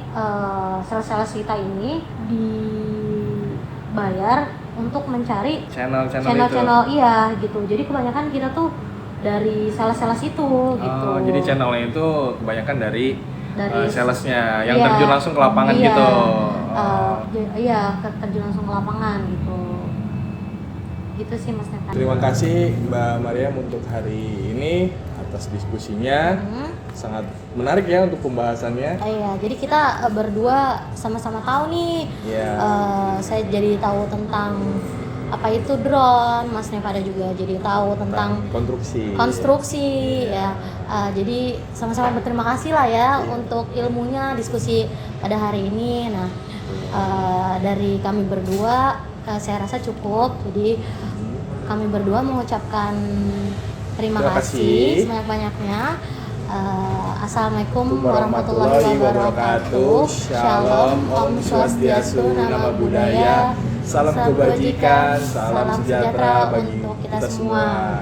B: sales kita ini dibayar untuk mencari channel iya gitu. Jadi kebanyakan kita tuh dari sales itu gitu.
A: Jadi channelnya itu kebanyakan dari salesnya yang terjun langsung ke lapangan gitu.
B: Terjun langsung ke lapangan gitu. Gitu sih Mas Netan.
A: Terima kasih Mbak Mariam untuk hari ini atas diskusinya. Sangat menarik ya untuk pembahasannya.
B: Iya, jadi kita berdua sama-sama tahu nih. Saya jadi tahu tentang apa itu drone, Mas Nepada juga jadi tahu tentang konstruksi ya. Jadi sama-sama berterima kasih lah ya untuk ilmunya diskusi pada hari ini. Nah dari kami berdua saya rasa cukup. Jadi kami berdua mengucapkan terima kasih sebanyak-banyaknya. Assalamualaikum warahmatullahi wabarakatuh. Shalom, Om Swastiastu, Nama Budaya.
A: Salam kebajikan, salam sejahtera bagi kita semua.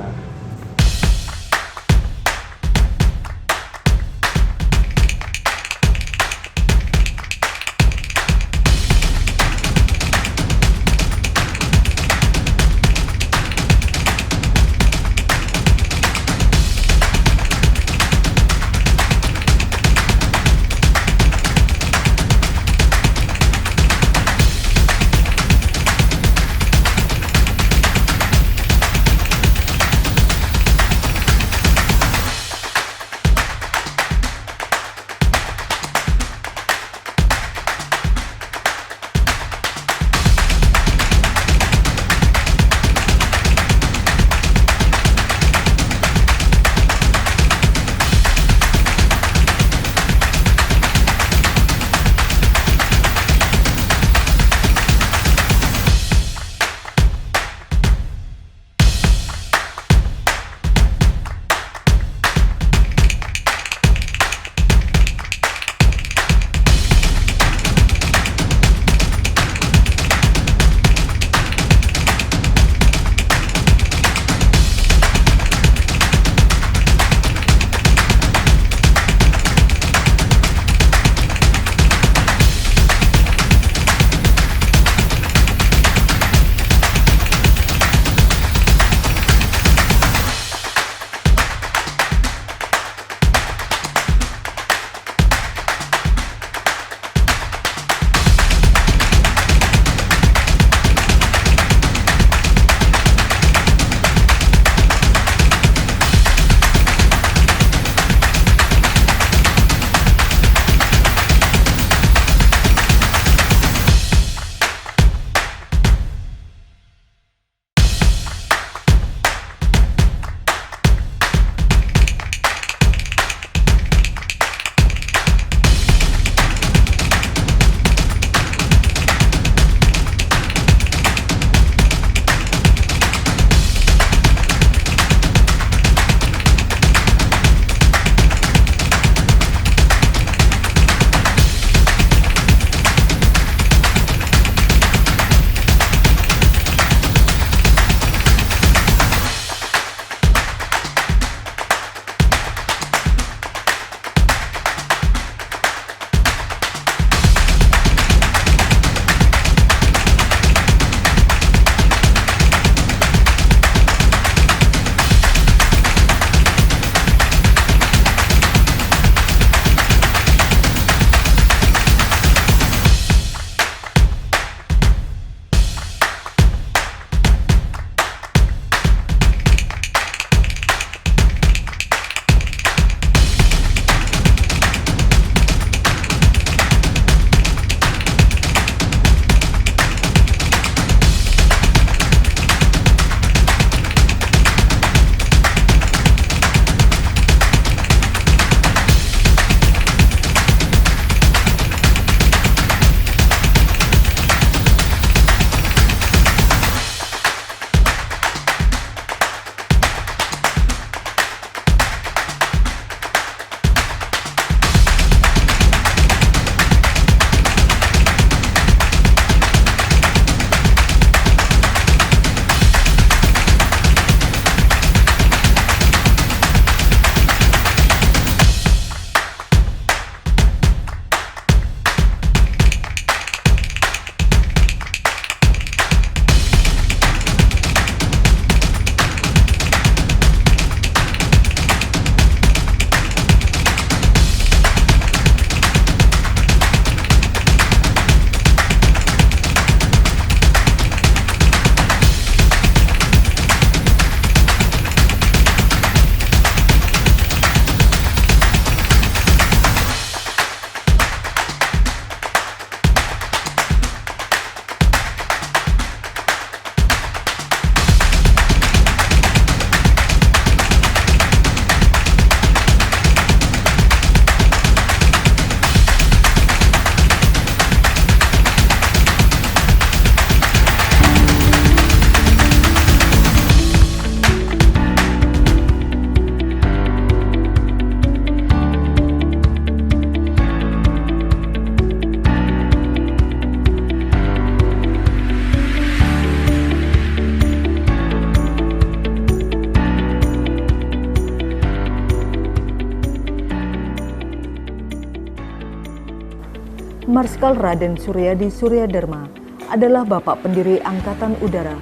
C: Marskal Raden Suryadi Suryadharma adalah bapak pendiri Angkatan Udara,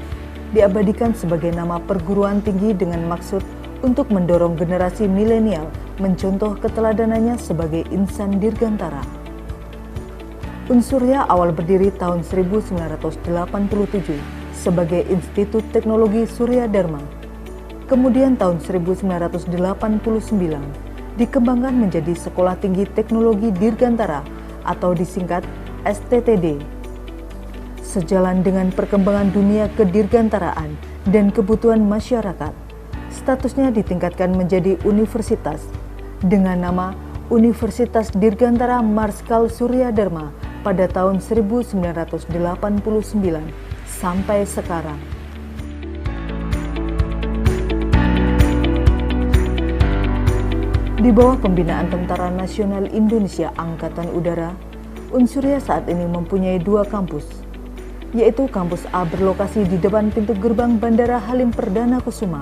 C: diabadikan sebagai nama perguruan tinggi dengan maksud untuk mendorong generasi milenial mencontoh keteladanannya sebagai insan dirgantara. Unsurya awal berdiri tahun 1987 sebagai Institut Teknologi Suryadharma. Kemudian tahun 1989 dikembangkan menjadi Sekolah Tinggi Teknologi Dirgantara atau disingkat STTD. Sejalan dengan perkembangan dunia kedirgantaraan dan kebutuhan masyarakat, statusnya ditingkatkan menjadi universitas dengan nama Universitas Dirgantara Marskal Suryadharma pada tahun 1989 sampai sekarang. Di bawah pembinaan Tentara Nasional Indonesia Angkatan Udara, Unsurya saat ini mempunyai 2 kampus, yaitu Kampus A berlokasi di depan pintu gerbang Bandara Halim Perdana Kusuma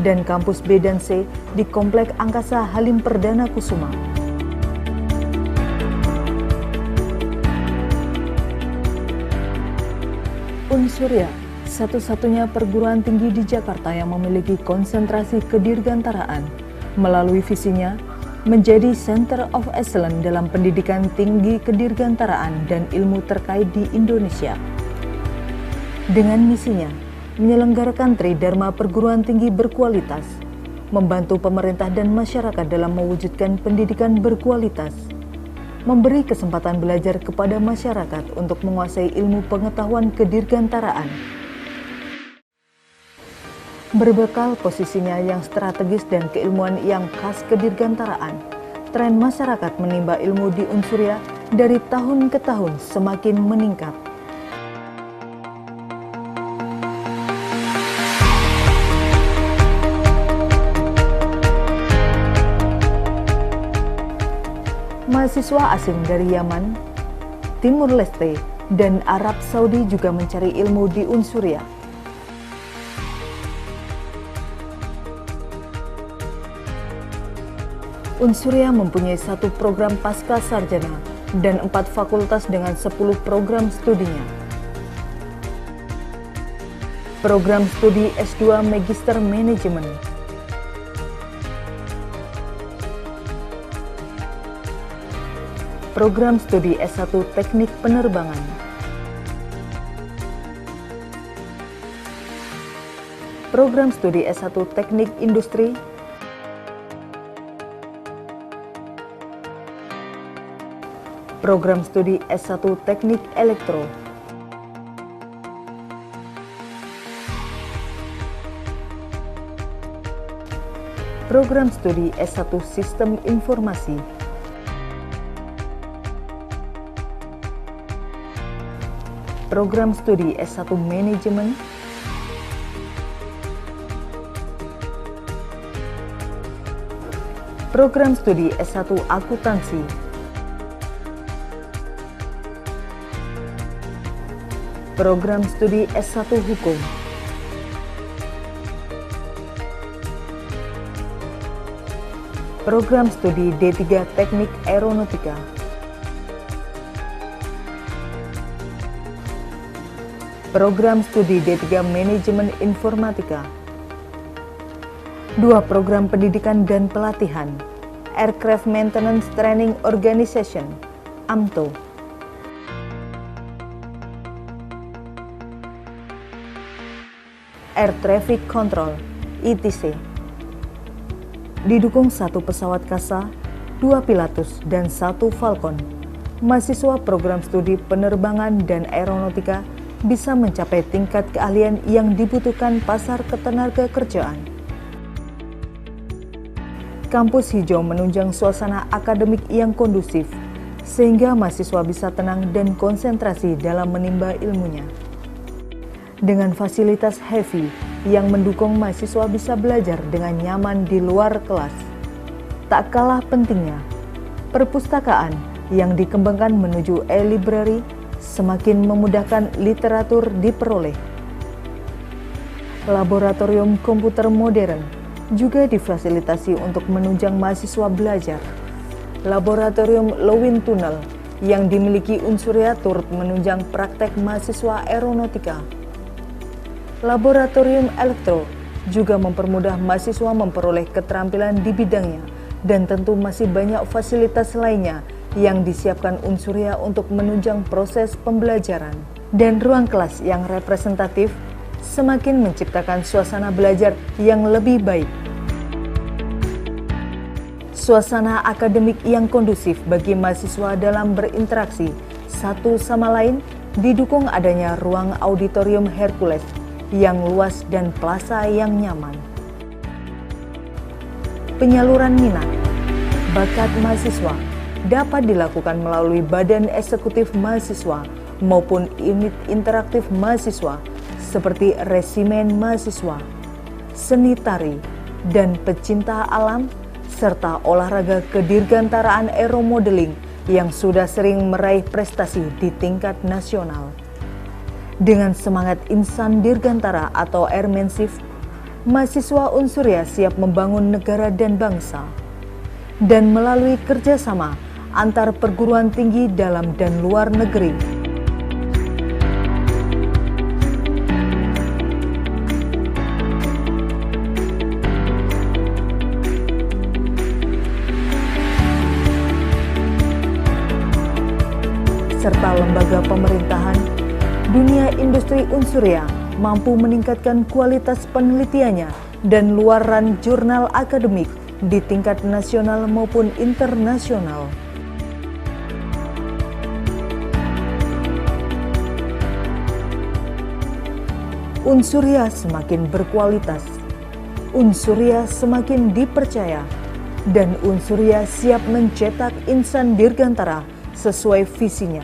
C: dan Kampus B dan C di Komplek Angkasa Halim Perdana Kusuma. Unsurya, satu-satunya perguruan tinggi di Jakarta yang memiliki konsentrasi kedirgantaraan, melalui visinya menjadi Center of Excellence dalam pendidikan tinggi kedirgantaraan dan ilmu terkait di Indonesia. Dengan misinya, menyelenggarakan Tridharma perguruan tinggi berkualitas, membantu pemerintah dan masyarakat dalam mewujudkan pendidikan berkualitas, memberi kesempatan belajar kepada masyarakat untuk menguasai ilmu pengetahuan kedirgantaraan. Berbekal posisinya yang strategis dan keilmuan yang khas kedirgantaraan, tren masyarakat menimba ilmu di Unsurya dari tahun ke tahun semakin meningkat. Mahasiswa asing dari Yaman, Timur Leste, dan Arab Saudi juga mencari ilmu di Unsurya. Unsurya mempunyai 1 program pasca sarjana dan 4 fakultas dengan 10 program studinya. Program studi S2 Magister Manajemen, program studi S1 Teknik Penerbangan, program studi S1 Teknik Industri, program studi S1 Teknik Elektro, program studi S1 Sistem Informasi, program studi S1 Manajemen, program studi S1 Akuntansi, program studi S1 Hukum, program studi D3 Teknik Aeronautika, program studi D3 Manajemen Informatika, 2 program pendidikan dan pelatihan, Aircraft Maintenance Training Organization, AMTO, Air Traffic Control, ITC. Didukung 1 pesawat Kasa, 2 Pilatus, dan 1 Falcon, mahasiswa program studi penerbangan dan aeronautika bisa mencapai tingkat keahlian yang dibutuhkan pasar ketenagakerjaan. Kampus hijau menunjang suasana akademik yang kondusif, sehingga mahasiswa bisa tenang dan konsentrasi dalam menimba ilmunya. Dengan fasilitas heavy yang mendukung mahasiswa bisa belajar dengan nyaman di luar kelas. Tak kalah pentingnya, perpustakaan yang dikembangkan menuju e-library semakin memudahkan literatur diperoleh. Laboratorium komputer modern juga difasilitasi untuk menunjang mahasiswa belajar. Laboratorium Lewin Tunnel yang dimiliki Unsurya turut menunjang praktek mahasiswa aeronautika. Laboratorium elektro juga mempermudah mahasiswa memperoleh keterampilan di bidangnya, dan tentu masih banyak fasilitas lainnya yang disiapkan Unsurya untuk menunjang proses pembelajaran. Dan ruang kelas yang representatif semakin menciptakan suasana belajar yang lebih baik. Suasana akademik yang kondusif bagi mahasiswa dalam berinteraksi satu sama lain didukung adanya ruang auditorium Hercules yang luas dan plaza yang nyaman. Penyaluran minat, bakat mahasiswa dapat dilakukan melalui badan eksekutif mahasiswa maupun unit interaktif mahasiswa seperti resimen mahasiswa, seni tari, dan pecinta alam, serta olahraga kedirgantaraan aeromodeling yang sudah sering meraih prestasi di tingkat nasional. Dengan semangat insan dirgantara atau airmanship, mahasiswa Unsurya siap membangun negara dan bangsa. Dan melalui kerjasama antar perguruan tinggi dalam dan luar negeri, serta lembaga pemerintahan, dunia industri Unsurya mampu meningkatkan kualitas penelitiannya dan luaran jurnal akademik di tingkat nasional maupun internasional. Unsurya semakin berkualitas, Unsurya semakin dipercaya, dan Unsurya siap mencetak insan dirgantara sesuai visinya.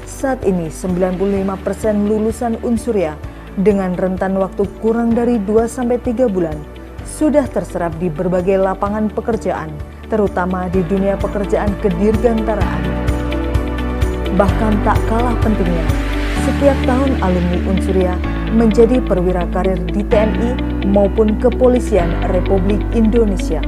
C: Saat ini 95% lulusan Unsurya dengan rentan waktu kurang dari 2-3 bulan sudah terserap di berbagai lapangan pekerjaan, terutama di dunia pekerjaan kedirgantaraan. Bahkan tak kalah pentingnya, setiap tahun alumni Unsurya menjadi perwira karir di TNI maupun Kepolisian Republik Indonesia.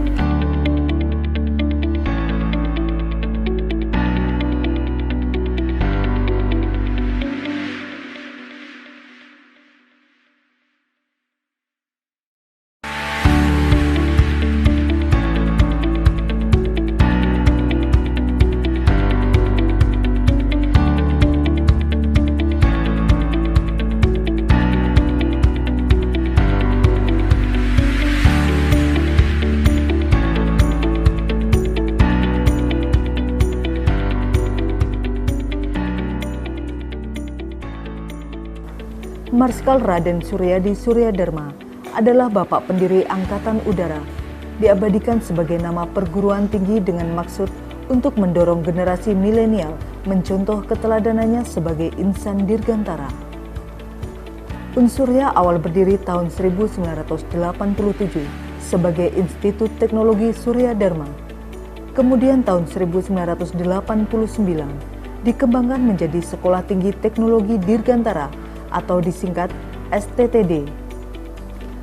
C: Marskal Raden Suryadi Suryadharma adalah bapak pendiri Angkatan Udara. Diabadikan sebagai nama perguruan tinggi dengan maksud untuk mendorong generasi milenial mencontoh keteladanannya sebagai insan dirgantara. Unsurya awal berdiri tahun 1987 sebagai Institut Teknologi Suryadharma. Kemudian tahun 1989 dikembangkan menjadi Sekolah Tinggi Teknologi Dirgantara atau disingkat STTD.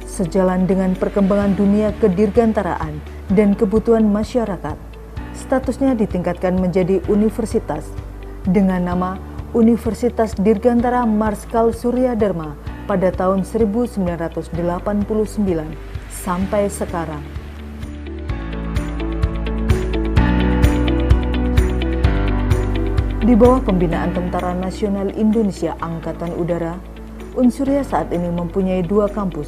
C: Sejalan dengan perkembangan dunia kedirgantaraan dan kebutuhan masyarakat, statusnya ditingkatkan menjadi universitas dengan nama Universitas Dirgantara Marskal Suryadharma pada tahun 1989 sampai sekarang. Di bawah pembinaan Tentara Nasional Indonesia Angkatan Udara, Unsurya saat ini mempunyai 2 kampus,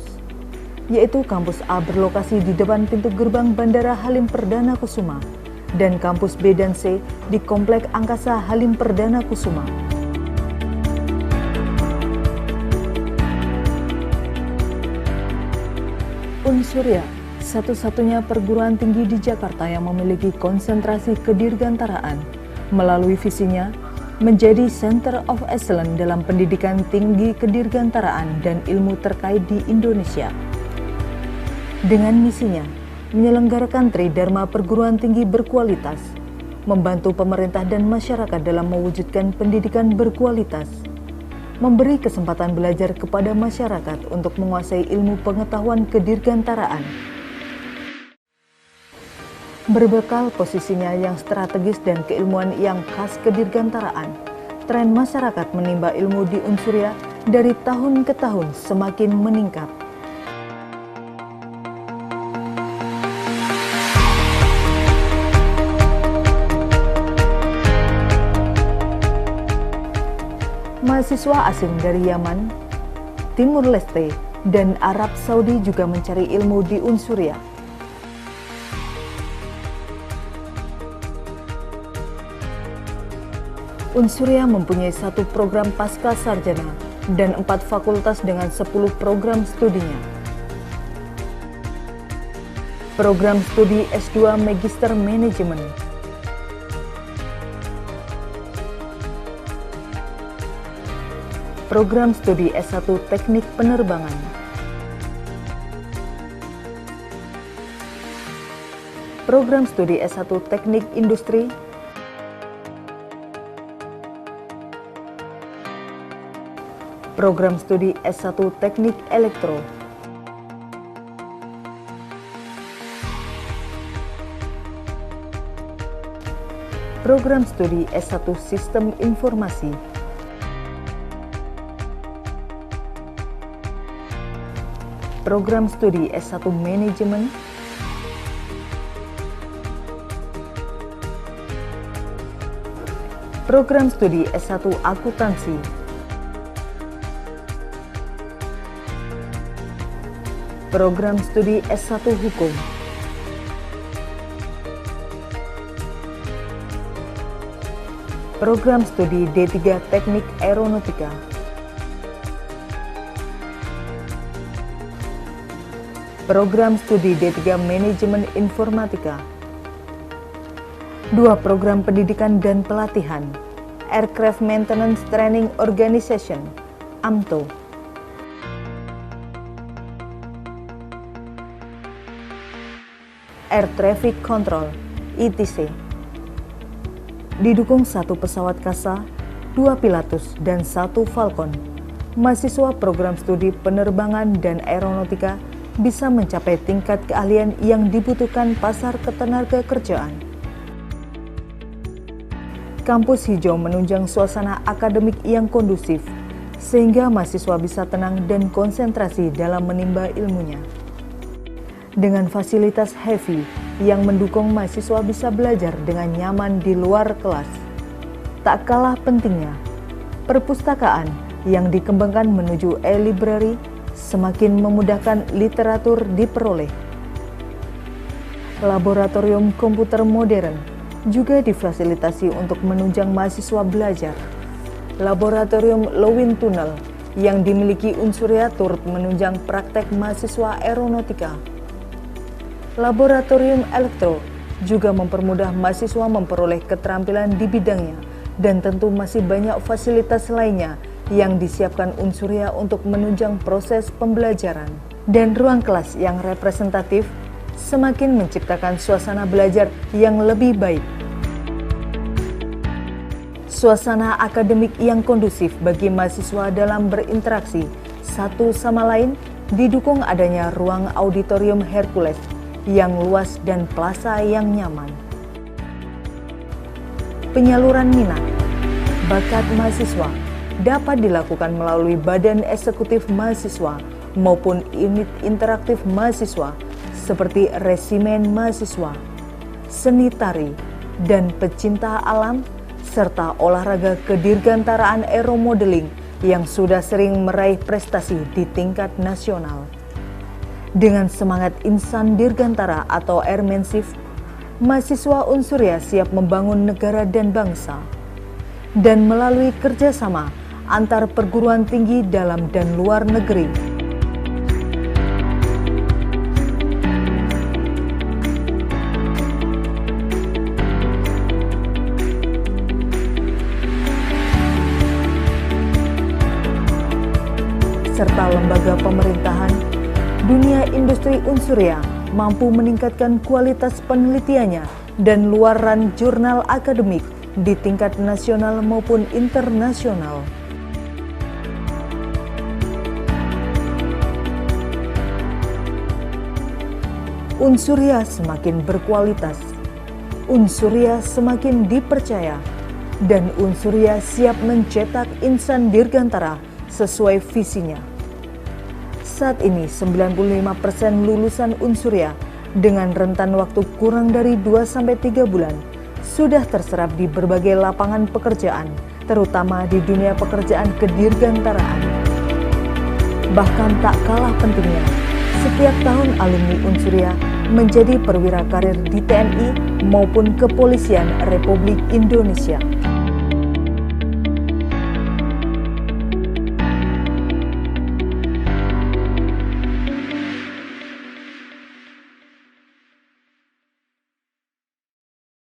C: yaitu Kampus A berlokasi di depan pintu gerbang Bandara Halim Perdana Kusuma dan Kampus B dan C di Komplek Angkasa Halim Perdana Kusuma. Unsurya, satu-satunya perguruan tinggi di Jakarta yang memiliki konsentrasi kedirgantaraan, melalui visinya menjadi Center of Excellence dalam pendidikan tinggi kedirgantaraan dan ilmu terkait di Indonesia. Dengan misinya, menyelenggarakan Tridharma perguruan tinggi berkualitas, membantu pemerintah dan masyarakat dalam mewujudkan pendidikan berkualitas, memberi kesempatan belajar kepada masyarakat untuk menguasai ilmu pengetahuan kedirgantaraan. Berbekal posisinya yang strategis dan keilmuan yang khas kedirgantaraan, tren masyarakat menimba ilmu di Unsuria dari tahun ke tahun semakin meningkat. Mahasiswa asing dari Yaman, Timur Leste, dan Arab Saudi juga mencari ilmu di Unsuria. Unsuria mempunyai 1 program pasca sarjana dan 4 fakultas dengan 10 program studinya. Program studi S2 Magister Manajemen, program studi S1 Teknik Penerbangan, program studi S1 Teknik Industri, program studi S1 Teknik Elektro, program studi S1 Sistem Informasi, program studi S1 Manajemen, program studi S1 Akuntansi, program studi S1 Hukum, program studi D3 Teknik Aeronautika, program studi D3 Manajemen Informatika, 2 program pendidikan dan pelatihan, Aircraft Maintenance Training Organization, AMTO, Air Traffic Control, ITC. Didukung 1 pesawat kasa, 2 Pilatus, dan 1 Falcon, mahasiswa program studi penerbangan dan aeronautika bisa mencapai tingkat keahlian yang dibutuhkan pasar ketenagakerjaan. Kampus hijau menunjang suasana akademik yang kondusif, sehingga mahasiswa bisa tenang dan konsentrasi dalam menimba ilmunya. Dengan fasilitas heavy yang mendukung mahasiswa bisa belajar dengan nyaman di luar kelas. Tak kalah pentingnya, perpustakaan yang dikembangkan menuju e-library semakin memudahkan literatur diperoleh. Laboratorium komputer modern juga difasilitasi untuk menunjang mahasiswa belajar. Laboratorium Lowin Tunnel yang dimiliki Unsuria turut menunjang praktek mahasiswa aeronautika. Laboratorium Elektro juga mempermudah mahasiswa memperoleh keterampilan di bidangnya, dan tentu masih banyak fasilitas lainnya yang disiapkan Unsuria untuk menunjang proses pembelajaran. Dan ruang kelas yang representatif semakin menciptakan suasana belajar yang lebih baik. Suasana akademik yang kondusif bagi mahasiswa dalam berinteraksi satu sama lain didukung adanya ruang auditorium Hercules yang luas dan plaza yang nyaman. Penyaluran minat, bakat mahasiswa dapat dilakukan melalui badan eksekutif mahasiswa maupun unit interaktif mahasiswa seperti resimen mahasiswa, seni tari, dan pecinta alam, serta olahraga kedirgantaraan aeromodeling yang sudah sering meraih prestasi di tingkat nasional. Dengan semangat insan dirgantara atau airmanship, mahasiswa Unsuria siap membangun negara dan bangsa. Dan melalui kerjasama antar perguruan tinggi dalam dan luar negeri, serta lembaga pemerintahan, dunia industri Unsuria mampu meningkatkan kualitas penelitiannya dan luaran jurnal akademik di tingkat nasional maupun internasional. Unsuria semakin berkualitas, Unsurya semakin dipercaya dan Unsurya siap mencetak insan dirgantara sesuai visinya. Saat ini 95% lulusan Unsurya dengan rentan waktu kurang dari 2-3 bulan sudah terserap di berbagai lapangan pekerjaan, terutama di dunia pekerjaan kedirgantaraan. Bahkan tak kalah pentingnya, setiap tahun alumni Unsurya menjadi perwira karir di TNI maupun Kepolisian Republik Indonesia.